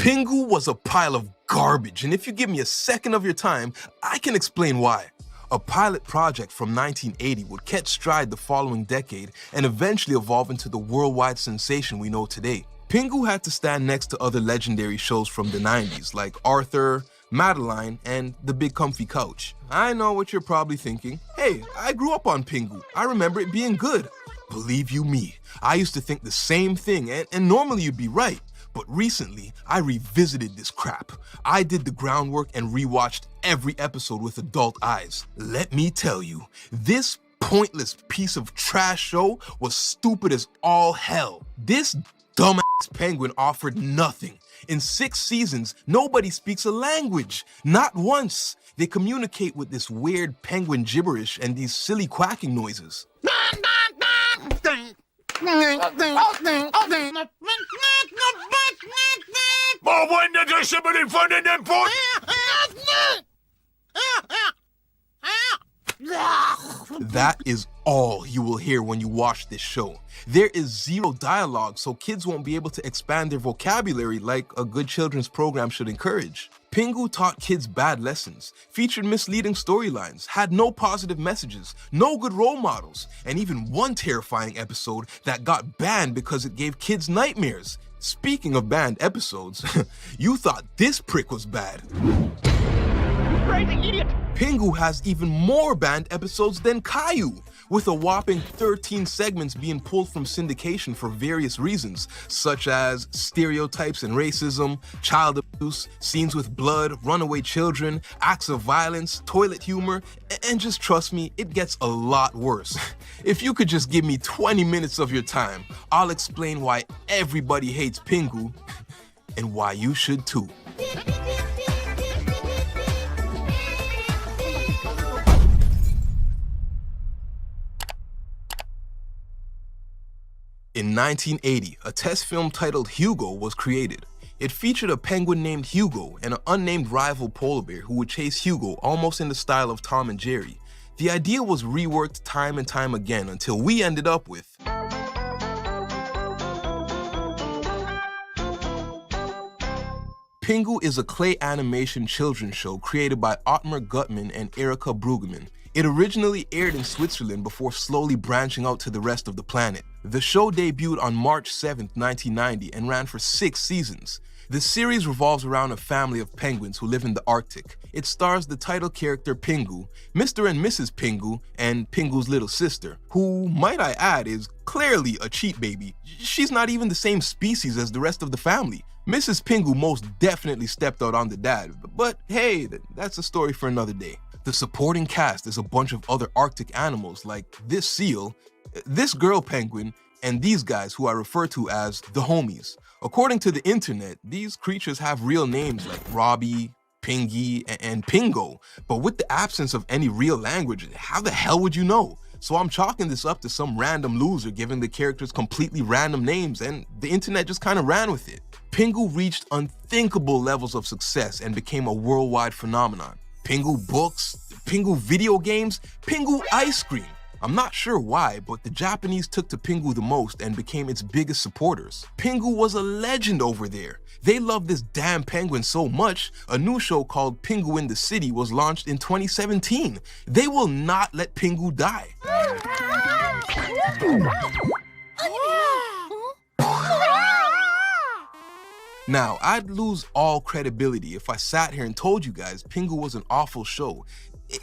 Pingu was a pile of garbage, and if you give me a second of your time, I can explain why. A pilot project from 1980 would catch stride the following decade and eventually evolve into the worldwide sensation we know today. Pingu had to stand next to other legendary shows from the 90s like Arthur, Madeline, and The Big Comfy Couch. I know what you're probably thinking. Hey, I grew up on Pingu. I remember it being good. Believe you me, I used to think the same thing, and normally you'd be right. But recently, I revisited this crap. I did the groundwork and rewatched every episode with adult eyes. Let me tell you, this pointless piece of trash show was stupid as all hell. This dumbass penguin offered nothing. In 6 seasons, nobody speaks a language. Not once. They communicate with this weird penguin gibberish and these silly quacking noises. That is all you will hear when you watch this show. There is zero dialogue, so kids won't be able to expand their vocabulary like a good children's program should encourage. Pingu taught kids bad lessons, featured misleading storylines, had no positive messages, no good role models, and even one terrifying episode that got banned because it gave kids nightmares. Speaking of banned episodes, you thought this prick was bad. Crazy idiot! Pingu has even more banned episodes than Caillou, with a whopping 13 segments being pulled from syndication for various reasons, such as stereotypes and racism, child abuse, scenes with blood, runaway children, acts of violence, toilet humor, and just trust me, it gets a lot worse. If you could just give me 20 minutes of your time, I'll explain why everybody hates Pingu, and why you should too. In 1980, a test film titled Hugo was created. It featured a penguin named Hugo and an unnamed rival polar bear who would chase Hugo almost in the style of Tom and Jerry. The idea was reworked time and time again until we ended up with Pingu is a clay animation children's show created by Ottmar Gutmann and Erika Brueggemann. It originally aired in Switzerland before slowly branching out to the rest of the planet. The show debuted on March 7, 1990 and ran for 6 seasons. The series revolves around a family of penguins who live in the Arctic. It stars the title character Pingu, Mr. and Mrs. Pingu, and Pingu's little sister, who, might I add, is clearly a cheat baby. She's not even the same species as the rest of the family. Mrs. Pingu most definitely stepped out on the dad, but hey, that's a story for another day. The supporting cast is a bunch of other Arctic animals like this seal, this girl penguin, and these guys who I refer to as the homies. According to the internet, these creatures have real names like Robbie, Pingy, and Pingo, but with the absence of any real language, how the hell would you know? So I'm chalking this up to some random loser giving the characters completely random names, and the internet just kind of ran with it. Pingu reached unthinkable levels of success and became a worldwide phenomenon. Pingu books, Pingu video games, Pingu ice cream. I'm not sure why, but the Japanese took to Pingu the most and became its biggest supporters. Pingu was a legend over there. They loved this damn penguin so much, a new show called Pingu in the City was launched in 2017. They will not let Pingu die. Now, I'd lose all credibility if I sat here and told you guys Pingu was an awful show.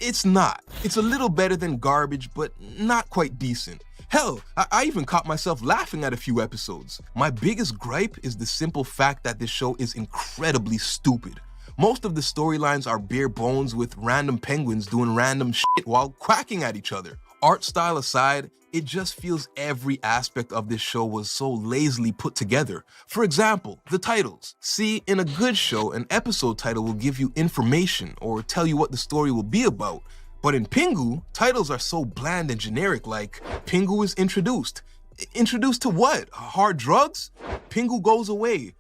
It's not. It's a little better than garbage, but not quite decent. Hell, I even caught myself laughing at a few episodes. My biggest gripe is the simple fact that this show is incredibly stupid. Most of the storylines are bare bones with random penguins doing random shit while quacking at each other. Art style aside, it just feels every aspect of this show was so lazily put together. For example, the titles. See, in a good show, an episode title will give you information or tell you what the story will be about. But in Pingu, titles are so bland and generic, like Pingu is introduced. Introduced to what? Hard drugs? Pingu goes away.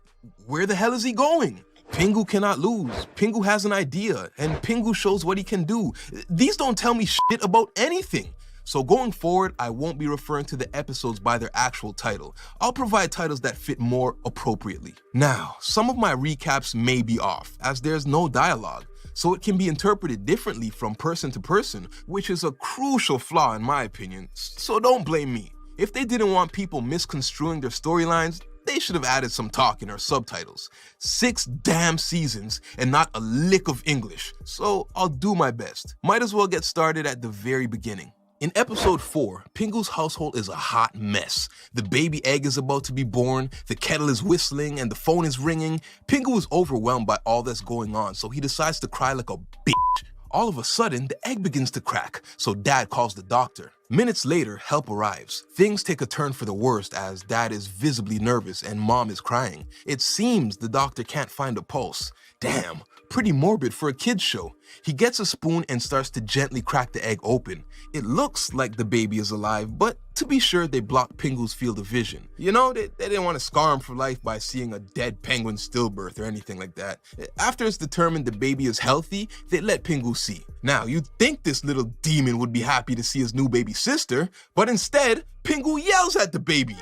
Where the hell is he going? Pingu cannot lose. Pingu has an idea, and Pingu shows what he can do. These don't tell me shit about anything. So going forward, I won't be referring to the episodes by their actual title. I'll provide titles that fit more appropriately. Now, some of my recaps may be off, as there's no dialogue, so it can be interpreted differently from person to person, which is a crucial flaw in my opinion, so don't blame me. If they didn't want people misconstruing their storylines, they should have added some talking or subtitles. 6 damn seasons and not a lick of English, so I'll do my best. Might as well get started at the very beginning. In episode 4, Pingu's household is a hot mess. The baby egg is about to be born, the kettle is whistling, and the phone is ringing. Pingu is overwhelmed by all that's going on, so he decides to cry like a bitch. All of a sudden, the egg begins to crack, so Dad calls the doctor. Minutes later, help arrives. Things take a turn for the worst as Dad is visibly nervous and Mom is crying. It seems the doctor can't find a pulse. Damn, pretty morbid for a kid's show. He gets a spoon and starts to gently crack the egg open. It looks like the baby is alive, but to be sure, they block Pingu's field of vision. You know, they didn't want to scar him for life by seeing a dead penguin stillbirth or anything like that. After it's determined the baby is healthy, they let Pingu see. Now, you'd think this little demon would be happy to see his new baby sister, but instead, Pingu yells at the baby.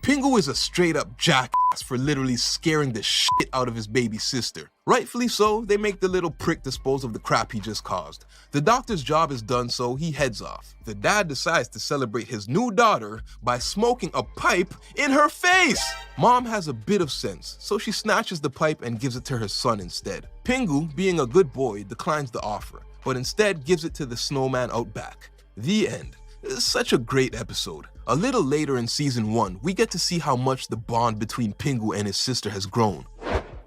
Pingu is a straight-up jackass for literally scaring the shit out of his baby sister. Rightfully so, they make the little prick dispose of the crap he just caused. The doctor's job is done, so he heads off. The dad decides to celebrate his new daughter by smoking a pipe in her face. Mom has a bit of sense, so she snatches the pipe and gives it to her son instead. Pingu, being a good boy, declines the offer, but instead gives it to the snowman out back. The end. Such a great episode. A little later in season 1, we get to see how much the bond between Pingu and his sister has grown.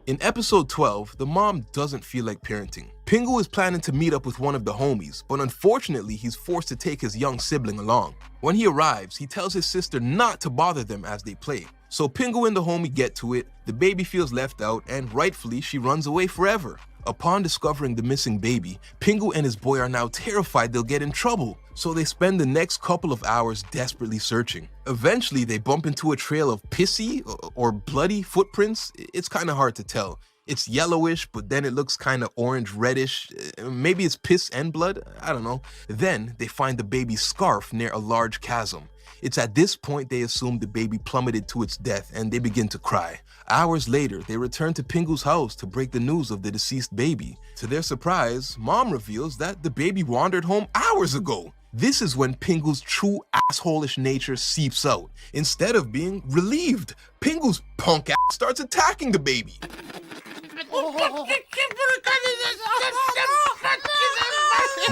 In episode 12, the mom doesn't feel like parenting. Pingu is planning to meet up with one of the homies, but unfortunately he's forced to take his young sibling along. When he arrives, he tells his sister not to bother them as they play. So Pingu and the homie get to it, the baby feels left out, and rightfully she runs away forever. Upon discovering the missing baby, Pingu and his boy are now terrified they'll get in trouble, so they spend the next couple of hours desperately searching. Eventually, they bump into a trail of pissy or bloody footprints. It's kind of hard to tell. It's yellowish, but then it looks kind of orange-reddish. Maybe it's piss and blood, I don't know. Then they find the baby's scarf near a large chasm. It's at this point they assume the baby plummeted to its death and they begin to cry. Hours later, they return to Pingu's house to break the news of the deceased baby. To their surprise, Mom reveals that the baby wandered home hours ago. This is when Pingu's true asshole-ish nature seeps out. Instead of being relieved, Pingu's punk ass starts attacking the baby.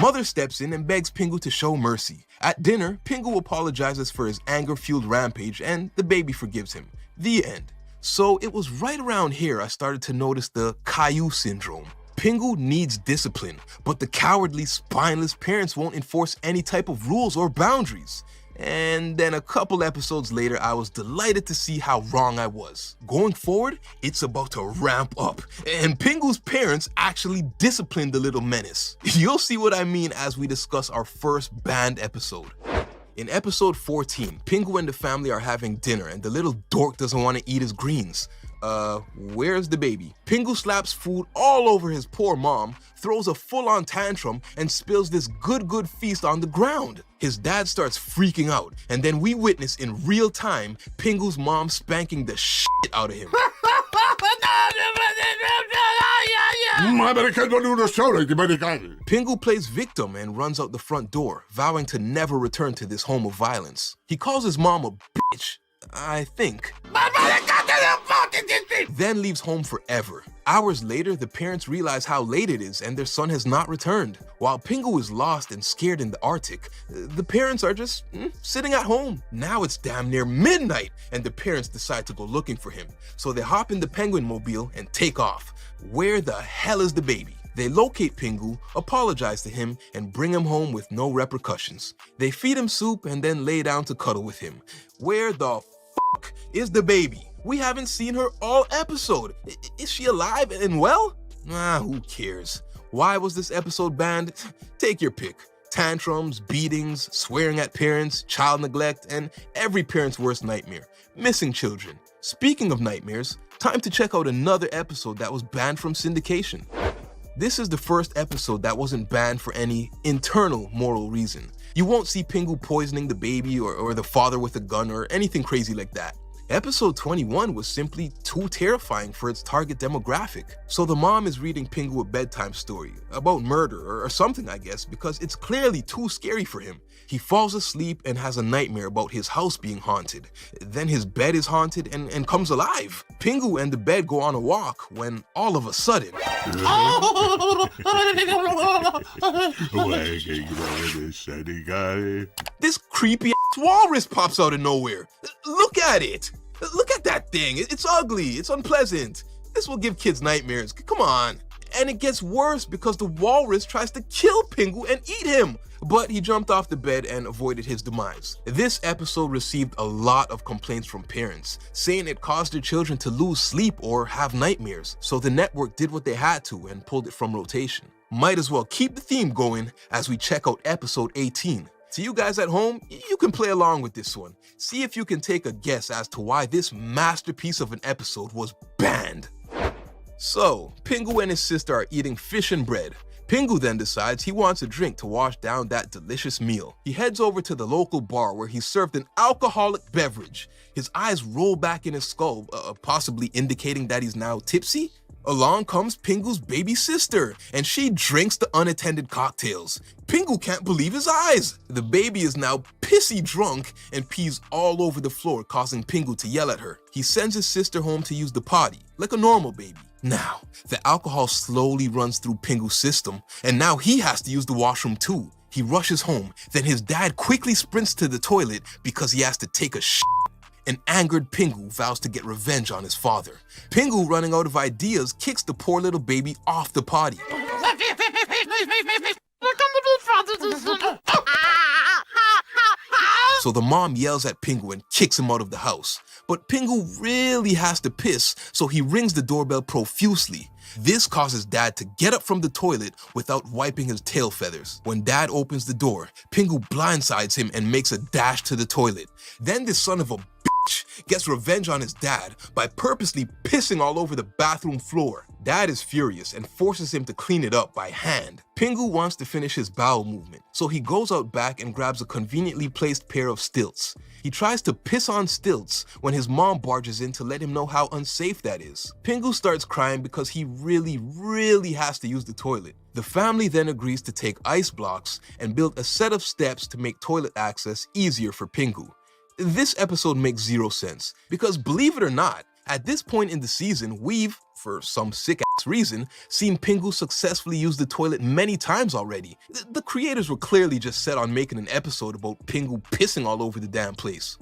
Mother steps in and begs Pingu to show mercy. At dinner, Pingu apologizes for his anger-fueled rampage and the baby forgives him. The end. So it was right around here I started to notice the Caillou syndrome. Pingu needs discipline, but the cowardly, spineless parents won't enforce any type of rules or boundaries. And then a couple episodes later, I was delighted to see how wrong I was. Going forward, it's about to ramp up, and Pingu's parents actually disciplined the little menace. You'll see what I mean as we discuss our first banned episode. In episode 14, Pingu and the family are having dinner and the little dork doesn't want to eat his greens. Where's the baby? Pingu slaps food all over his poor mom, throws a full-on tantrum, and spills this good feast on the ground. His dad starts freaking out, and then we witness in real time Pingu's mom spanking the shit out of him. Pingu plays victim and runs out the front door, vowing to never return to this home of violence. He calls his mom a bitch, I think, then leaves home forever. Hours later, the parents realize how late it is and their son has not returned. While Pingu is lost and scared in the Arctic, the parents are just sitting at home. Now it's damn near midnight and the parents decide to go looking for him. So they hop in the penguin mobile and take off. Where the hell is the baby? They locate Pingu, apologize to him, and bring him home with no repercussions. They feed him soup and then lay down to cuddle with him. Where the fuck is the baby? We haven't seen her all episode. Is she alive and well? Who cares? Why was this episode banned? Take your pick. Tantrums, beatings, swearing at parents, child neglect, and every parent's worst nightmare, missing children. Speaking of nightmares, time to check out another episode that was banned from syndication. This is the first episode that wasn't banned for any internal moral reason. You won't see Pingu poisoning the baby or the father with a gun or anything crazy like that. Episode 21 was simply too terrifying for its target demographic. So the mom is reading Pingu a bedtime story about murder or something, I guess, because it's clearly too scary for him. He falls asleep and has a nightmare about his house being haunted. Then his bed is haunted and comes alive. Pingu and the bed go on a walk when all of a sudden... This creepy ass walrus pops out of nowhere. Look at it. Look at that thing. It's ugly. It's unpleasant. This will give kids nightmares. Come on. And it gets worse because the walrus tries to kill Pingu and eat him. But he jumped off the bed and avoided his demise. This episode received a lot of complaints from parents, saying it caused their children to lose sleep or have nightmares. So the network did what they had to and pulled it from rotation. Might as well keep the theme going as we check out episode 18. To you guys at home, you can play along with this one. See if you can take a guess as to why this masterpiece of an episode was banned. So, Pingu and his sister are eating fish and bread. Pingu then decides he wants a drink to wash down that delicious meal. He heads over to the local bar where he's served an alcoholic beverage. His eyes roll back in his skull, possibly indicating that he's now tipsy. Along comes Pingu's baby sister, and she drinks the unattended cocktails. Pingu can't believe his eyes. The baby is now pissy drunk and pees all over the floor, causing Pingu to yell at her. He sends his sister home to use the potty, like a normal baby. Now, the alcohol slowly runs through Pingu's system, and now he has to use the washroom too. He rushes home, then his dad quickly sprints to the toilet because he has to take a shit. An angered Pingu vows to get revenge on his father. Pingu, running out of ideas, kicks the poor little baby off the potty. So the mom yells at Pingu and kicks him out of the house. But Pingu really has to piss, so he rings the doorbell profusely. This causes Dad to get up from the toilet without wiping his tail feathers. When Dad opens the door, Pingu blindsides him and makes a dash to the toilet. Then this son of a bitch gets revenge on his dad by purposely pissing all over the bathroom floor. Dad is furious and forces him to clean it up by hand. Pingu wants to finish his bowel movement, so he goes out back and grabs a conveniently placed pair of stilts. He tries to piss on stilts when his mom barges in to let him know how unsafe that is. Pingu starts crying because he really has to use the toilet. The family then agrees to take ice blocks and build a set of steps to make toilet access easier for Pingu. This episode makes zero sense because, believe it or not, at this point in the season, we've, for some sick-ass reason, seen Pingu successfully use the toilet many times already. The creators were clearly just set on making an episode about Pingu pissing all over the damn place.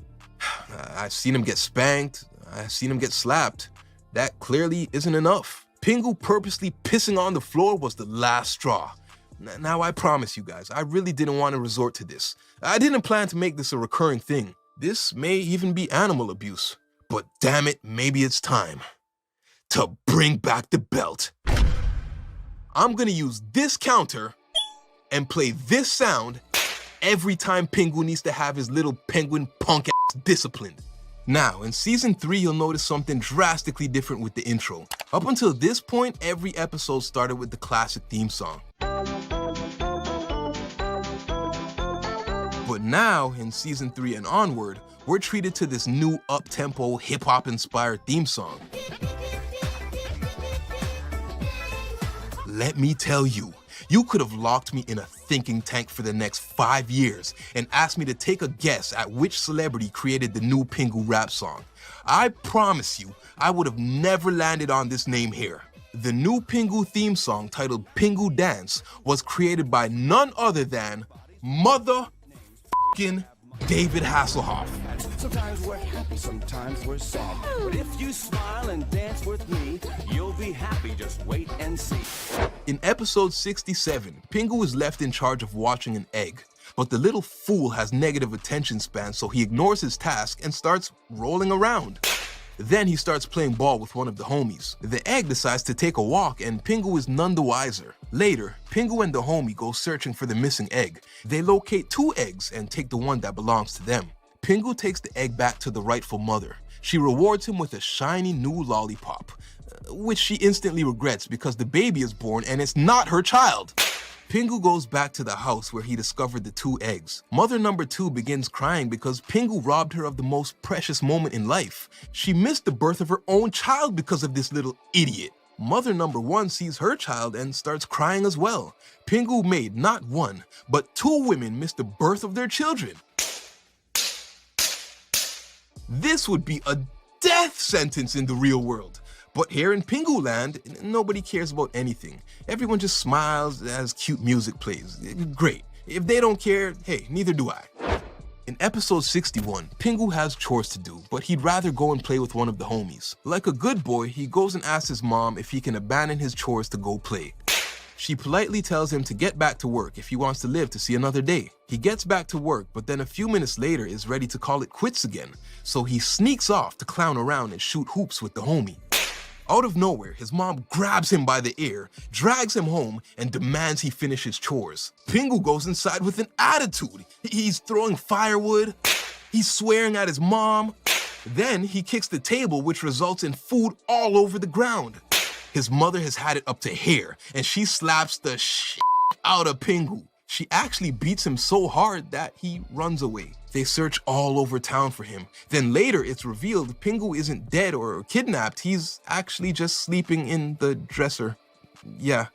I've seen him get spanked, I've seen him get slapped. That clearly isn't enough. Pingu purposely pissing on the floor was the last straw. Now I promise you guys, I really didn't want to resort to this. I didn't plan to make this a recurring thing. This may even be animal abuse. But damn it, maybe it's time to bring back the belt. I'm gonna use this counter and play this sound every time Pingu needs to have his little penguin punk ass disciplined. Now, in season 3, you'll notice something drastically different with the intro. Up until this point, every episode started with the classic theme song. But now, in season 3 and onward, we're treated to this new up-tempo, hip-hop inspired theme song. Let me tell you, you could have locked me in a thinking tank for the next 5 years and asked me to take a guess at which celebrity created the new Pingu rap song. I promise you, I would have never landed on this name here. The new Pingu theme song, titled Pingu Dance, was created by none other than motherfucking David Hasselhoff. Sometimes we're happy, sometimes we're sad. But if you smile and dance with me, you'll be happy. Just wait and see. In episode 67, Pingu is left in charge of watching an egg. But the little fool has negative attention span, so he ignores his task and starts rolling around. Then he starts playing ball with one of the homies. The egg decides to take a walk and Pingu is none the wiser. Later, Pingu and the homie go searching for the missing egg. They locate 2 eggs and take the one that belongs to them. Pingu takes the egg back to the rightful mother. She rewards him with a shiny new lollipop, which she instantly regrets because the baby is born and it's not her child. Pingu goes back to the house where he discovered the 2 eggs. Mother number 2 begins crying because Pingu robbed her of the most precious moment in life. She missed the birth of her own child because of this little idiot. Mother number 1 sees her child and starts crying as well. Pingu made not 1, but 2 women miss the birth of their children. This would be a death sentence in the real world. But here in Pingu land, nobody cares about anything. Everyone just smiles as cute music plays. Great. If they don't care, hey, neither do I. In episode 61, Pingu has chores to do, but he'd rather go and play with one of the homies. Like a good boy, he goes and asks his mom if he can abandon his chores to go play. She politely tells him to get back to work if he wants to live to see another day. He gets back to work, but then a few minutes later is ready to call it quits again. So he sneaks off to clown around and shoot hoops with the homie. Out of nowhere, his mom grabs him by the ear, drags him home, and demands he finish his chores. Pingu goes inside with an attitude. He's throwing firewood, he's swearing at his mom. Then he kicks the table, which results in food all over the ground. His mother has had it up to here, and she slaps the shit out of Pingu. She actually beats him so hard that he runs away. They search all over town for him. Then later it's revealed Pingu isn't dead or kidnapped. He's actually just sleeping in the dresser. Yeah.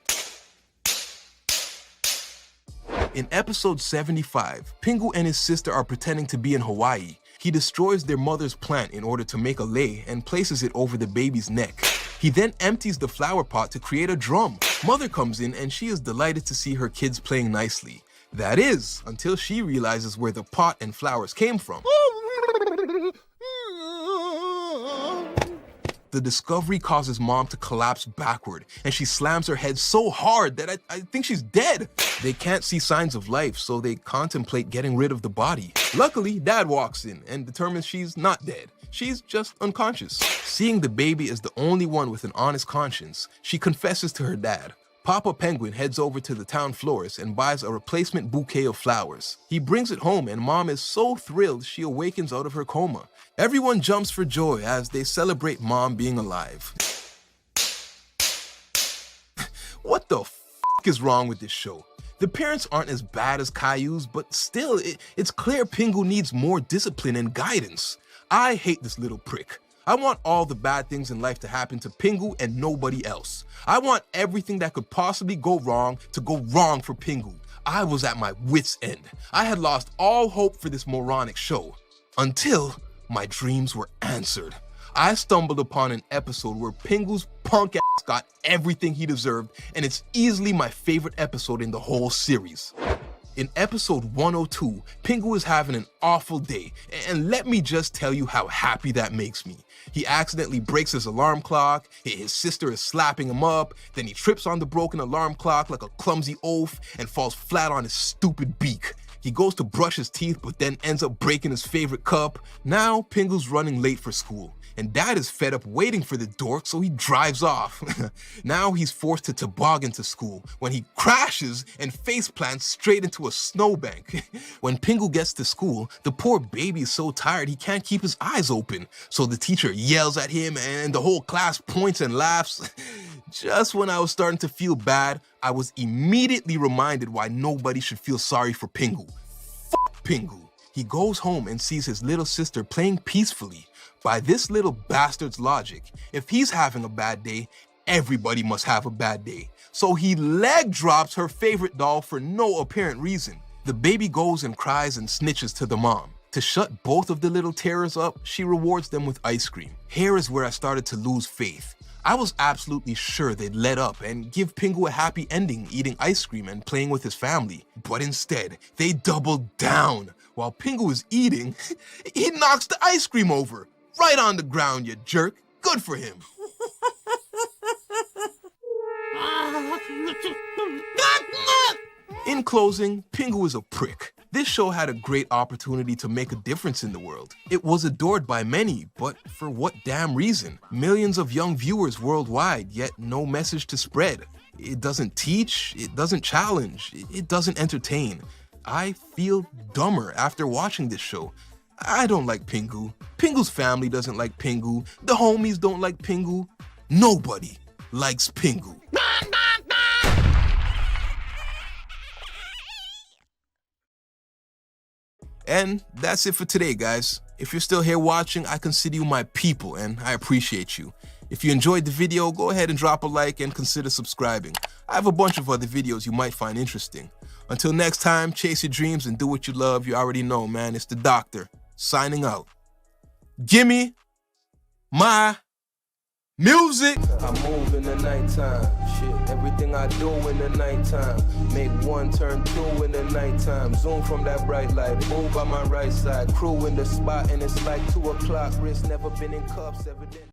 In episode 75, Pingu and his sister are pretending to be in Hawaii. He destroys their mother's plant in order to make a lei and places it over the baby's neck. He then empties the flower pot to create a drum. Mother comes in and she is delighted to see her kids playing nicely. That is, until she realizes where the pot and flowers came from. The discovery causes mom to collapse backward, and she slams her head so hard that I think she's dead. They can't see signs of life, so they contemplate getting rid of the body. Luckily, Dad walks in and determines she's not dead. She's just unconscious. Seeing the baby as the only one with an honest conscience, she confesses to her dad. Papa Penguin heads over to the town florist and buys a replacement bouquet of flowers. He brings it home and Mom is so thrilled she awakens out of her coma. Everyone jumps for joy as they celebrate Mom being alive. What the f*** is wrong with this show? The parents aren't as bad as Caillou's, but still, it's clear Pingu needs more discipline and guidance. I hate this little prick. I want all the bad things in life to happen to Pingu and nobody else. I want everything that could possibly go wrong to go wrong for Pingu. I was at my wit's end. I had lost all hope for this moronic show. Until my dreams were answered. I stumbled upon an episode where Pingu's punk ass got everything he deserved, and it's easily my favorite episode in the whole series. In episode 102, Pingu is having an awful day, and let me just tell you how happy that makes me. He accidentally breaks his alarm clock, his sister is slapping him up, then he trips on the broken alarm clock like a clumsy oaf and falls flat on his stupid beak. He goes to brush his teeth but then ends up breaking his favorite cup. Now Pingu's running late for school, and Dad is fed up waiting for the dork, so he drives off. Now he's forced to toboggan to school when he crashes and face plants straight into a snowbank. When Pingu gets to school, the poor baby is so tired he can't keep his eyes open, so the teacher yells at him and the whole class points and laughs. Just when I was starting to feel bad, I was immediately reminded why nobody should feel sorry for Pingu. Fuck Pingu. He goes home and sees his little sister playing peacefully. By this little bastard's logic, if he's having a bad day, everybody must have a bad day. So he leg drops her favorite doll for no apparent reason. The baby goes and cries and snitches to the mom. To shut both of the little terrors up, she rewards them with ice cream. Here is where I started to lose faith. I was absolutely sure they'd let up and give Pingu a happy ending eating ice cream and playing with his family. But instead, they doubled down. While Pingu is eating, he knocks the ice cream over. Right on the ground, you jerk. Good for him. In closing, Pingu is a prick. This show had a great opportunity to make a difference in the world. It was adored by many, but for what damn reason? Millions of young viewers worldwide, yet no message to spread. It doesn't teach, it doesn't challenge, it doesn't entertain. I feel dumber after watching this show. I don't like Pingu. Pingu's family doesn't like Pingu. The homies don't like Pingu. Nobody likes Pingu. And that's it for today, guys. If you're still here watching, I consider you my people and I appreciate you. If you enjoyed the video, go ahead and drop a like and consider subscribing. I have a bunch of other videos you might find interesting. Until next time, chase your dreams and do what you love. You already know, man. It's the doctor signing out. Gimme my music. I move in the nighttime. Shit, everything I do in the nighttime. Make one turn two in the nighttime. Zoom from that bright light. Move by my right side. Crew in the spot and it's like 2 o'clock. Wrist never been in cuffs, evident.